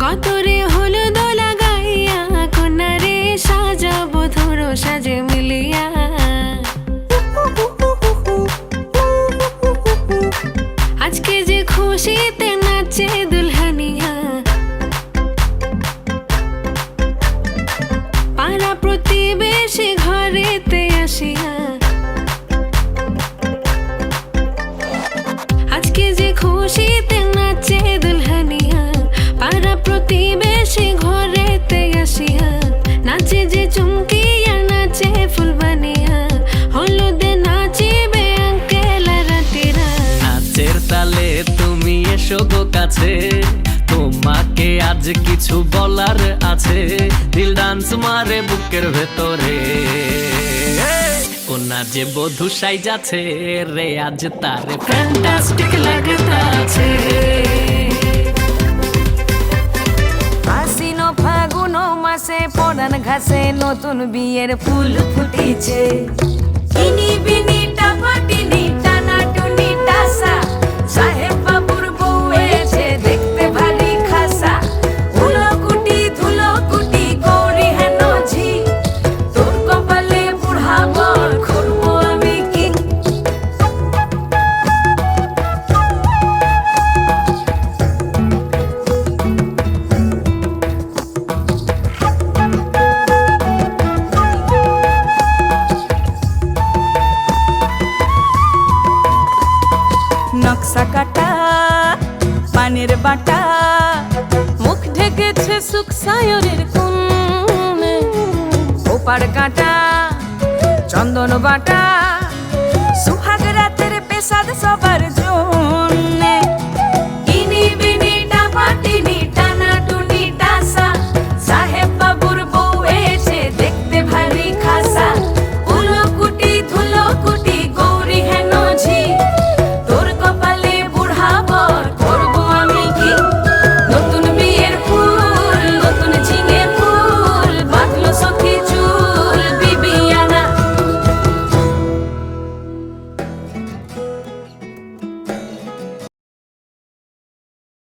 কতরে হলুদ লাগাইয়া কন্যারে সাজাবো ধরো সাজে মিলিয়া। আজকে যে খুশিতে নাচে দুলহানিয়া, পাড়া প্রতিবেশী ঘরেতে আসিয়া। আজকে যে খুশিতে নাচে দুলহানিয়া, পাড়া প্রতিবেশী ঘরেতে আসিয়া। নাচে যে চুমকিয়া নাচে ফুলবানিয়া, হলুদে নাচিবে আঙ্কেল আর আন্টিরা। নাচের তালে তুমি এসো গো কাছে, তোমাকে আজ কিছু বলার আছে। দিল ডান্স মারে বুকের ভেতরে, কোনা যে বধূ সাইজাছে রে আজ তারে ফ্যান্টাস্টিক লাগতাছে। আশ্বিন ফাগুন মাসে পরান ঘাসে নতুন বিয়ের ফুল ফুটেছে। ইনি বিনি টাপাটিনি টানা টুনি টাসা, সাহেব বাবুর বউ এসে দেখতে ভারী খাসা। ধুলোকুটি ধুলোকুটি গৌরী হেন ঝি, তোর কপালে বুড়া বল করবো আমি কি। নকশা কাটা পানের বাটা, মুখ ঢেকেছে সুখ সায়রের কোণে। ওপার কাটা চন্দন বাটা, সুহাগ রাতের পেশাদ সবার